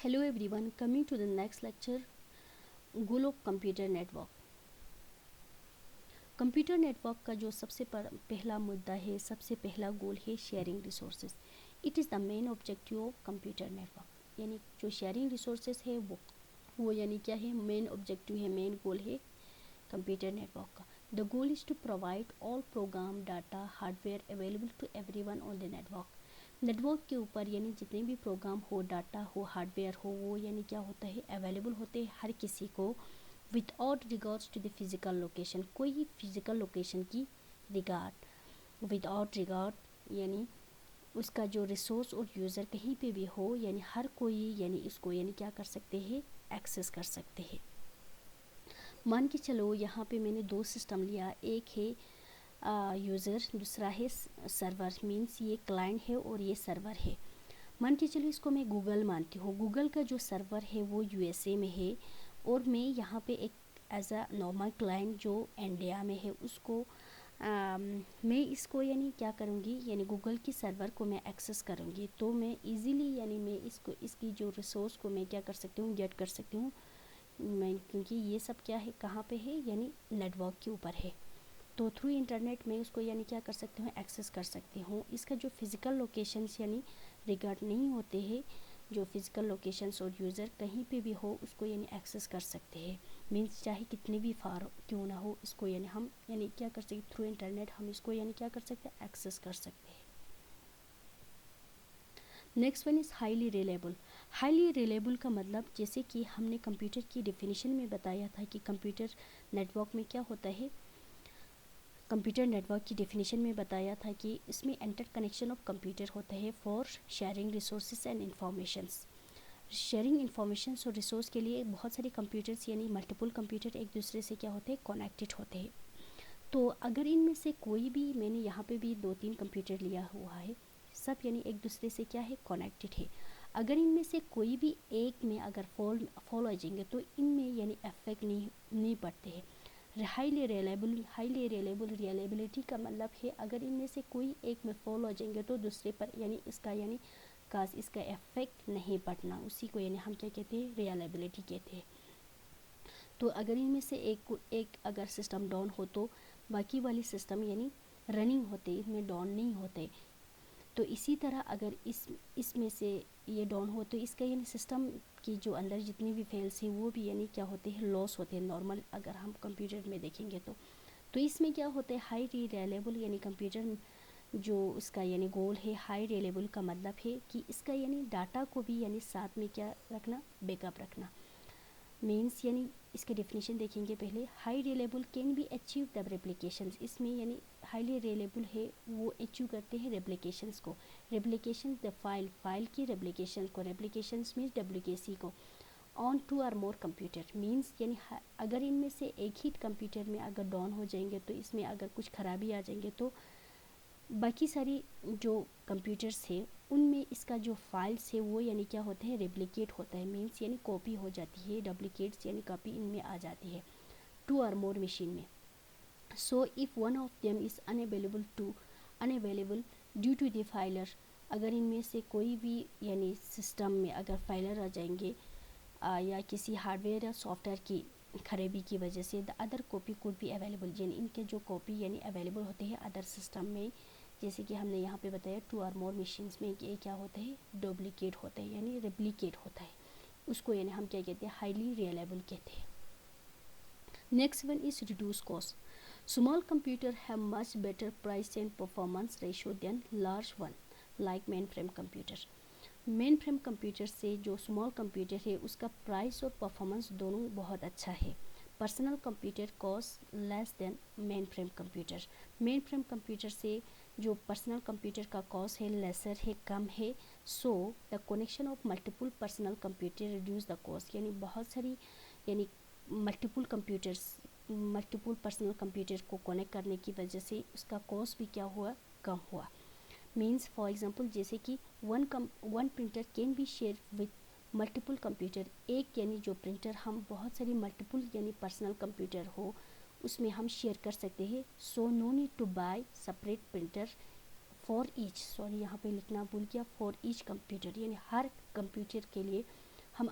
Hello everyone, coming to the next lecture, goal of computer network. Computer network का जो सबसे पहला मुद्दा है, सबसे पहला गोल है sharing resources. It is the main objective of computer network. यानी जो शेयरिंग रिसोर्सेज है वो यानी क्या है, मेन ऑब्जेक्टिव है, मेन गोल है कंप्यूटर नेटवर्क का। The goal is to provide all program data hardware available to everyone on the network. Network के ऊपर यानी जितने भी प्रोग्राम हो, डाटा हो, हार्डवेयर हो, वो यानी क्या होता है, अवेलेबल होते हैं हर किसी को without regards to the physical location. कोई फिज़िकल लोकेशन की विदाउट रिगार्ड यानी उसका जो रिसोर्स और यूज़र कहीं पे भी हो, यानी हर कोई यानी इसको यानी क्या कर सकते हैं, एक्सेस कर सकते हैं। मान के चलो यहाँ पे मैंने दो सिस्टम लिया, एक है यूज़र, दूसरा है सर्वर। मीन्स ये क्लाइंट है और ये सर्वर है। मान के चलो इसको मैं गूगल मानती हूँ। गूगल का जो सर्वर है वो यूएसए में है और मैं यहाँ पे एक एज अ नॉर्मल क्लाइंट जो इंडिया में है उसको मैं इसको यानी क्या करूँगी, यानी गूगल की सर्वर को मैं एक्सेस करूँगी। तो मैं इजीली यानी मैं इसको इसकी जो रिसोर्स को मैं क्या कर सकती हूँ, गेट कर सकती हूँ मैं, क्योंकि ये सब क्या है, कहाँ पे है, यानी नेटवर्क के ऊपर है। तो थ्रू इंटरनेट में उसको यानी क्या कर सकती हूँ, एक्सेस कर सकती हूँ। इसका जो फिज़िकल लोकेशंस यानी रिगार्ड नहीं होते हैं, जो फिज़िकल लोकेशंस और यूज़र कहीं पे भी हो उसको यानी एक्सेस कर सकते हैं। मीन्स चाहे कितने भी फार क्यों ना हो, इसको यानी हम यानी क्या कर सकते, थ्रू इंटरनेट हम इसको यानी क्या कर सकते हैं, एक्सेस कर सकते हैं। Next one is highly reliable. Highly reliable का मतलब जैसे कि हमने कंप्यूटर की डेफिनेशन में बताया था कि कंप्यूटर नेटवर्क में क्या होता है। कंप्यूटर नेटवर्क की डेफिनेशन में बताया था कि इसमें इंटर कनेक्शन ऑफ कंप्यूटर होता है for sharing resources and informations. Sharing informations और रिसोर्स के लिए बहुत सारे कंप्यूटर्स यानी मल्टीपल कंप्यूटर एक दूसरे से क्या होते हैं, कनेक्टेड होते हैं। तो अगर इनमें से कोई भी, मैंने यहाँ पे भी 2-3 कंप्यूटर लिया हुआ है, सब यानी एक दूसरे से क्या है, कनेक्टेड है। अगर इनमें से कोई भी एक में अगर फॉल आ जाएंगे तो इनमें यानी इफेक्ट नहीं पड़ते हैं। हाईली रिलायबल रिलायबिलिटी का मतलब है अगर इनमें से कोई एक में फॉल हो जाएंगे तो दूसरे पर यानी इसका इफेक्ट नहीं पड़ना, उसी को यानी हम क्या कहते हैं, रिलायबिलिटी कहते हैं। तो अगर इनमें से एक अगर सिस्टम डाउन हो तो बाकी वाली सिस्टम यानी रनिंग होते, इनमें डाउन नहीं होते। तो इसी तरह अगर इसमें से ये डाउन हो तो इसका यानी सिस्टम की जो अंदर जितनी भी फेल्स है वो भी यानी क्या होते हैं, लॉस होते हैं। नॉर्मल अगर हम कंप्यूटर में देखेंगे तो इसमें क्या होता है, हाई रिलायबल यानी कंप्यूटर जो इसका यानी गोल है, हाई रिलायबल का मतलब है कि इसका यानी डाटा को भी यानी साथ में क्या रखना, बैकअप रखना। मीन्स यानी इसके डेफिनेशन देखेंगे पहले। High reliable can be achieve the replications. इसमें यानी हाईली रिलेबल है वो अचीव करते हैं रेप्लिकेशंस को। रेप्लिकेशन द फाइल की रेप्लिकेशंस मीन्स डब्ल्यूकेसी को ऑन 2 और मोर कंप्यूटर। मीन्स यानी अगर इनमें से एक ही कंप्यूटर में अगर डाउन हो जाएंगे तो इसमें अगर कुछ खराबी आ जाएंगे तो बाकी सारी जो कंप्यूटर्स है उनमें इसका जो फाइल्स है वो यानी क्या होते हैं, रेप्लिकेट होता है। मीन्स यानी कॉपी हो जाती है, डुप्लीकेट्स यानी कॉपी इनमें आ जाती है 2 और मोर मशीन में। So if one of them is unavailable due to the failure, अगर इनमें से कोई भी यानी सिस्टम में अगर फाइलर आ जाएंगे या किसी हार्डवेयर या सॉफ्टवेयर की खराबी की वजह से the other copy could be available, यानी इनके जो कॉपी यानी अवेलेबल होते हैं अदर सिस्टम में, जैसे कि हमने यहाँ पे बताया 2 और मोर मशीन्स में ये क्या होता है, डुप्लीकेट होता है यानी रेप्लिकेट होता है। उसको यानी हम क्या कहते हैं, हाईली रिलायबल कहते हैं। Next one is reduce cost. Small computer have much better price and performance ratio than large one like mainframe computer. Mainframe computer से जो स्मॉल कंप्यूटर है उसका प्राइस और परफॉर्मेंस दोनों बहुत अच्छा है। Personal computer cost less than main frame computer. Mainframe computer से जो पर्सनल कंप्यूटर का कॉस्ट है लेसर है, कम है। So the connection of multiple personal computer reduce the cost, यानी बहुत सारी यानी मल्टीपल पर्सनल कंप्यूटर को कनेक्ट करने की वजह से उसका कॉस्ट भी क्या हुआ, कम हुआ। मीन्स फॉर एग्जांपल जैसे कि one printer can be share with multiple computer. एक यानी जो प्रिंटर हम बहुत सारी मल्टीपल यानी पर्सनल कंप्यूटर हो उसमें हम शेयर कर सकते हैं। So no need to buy separate printer for each, sorry यहाँ पे लिखना भूल गया, फॉर ईच कंप्यूटर, यानी हर कंप्यूटर के लिए हम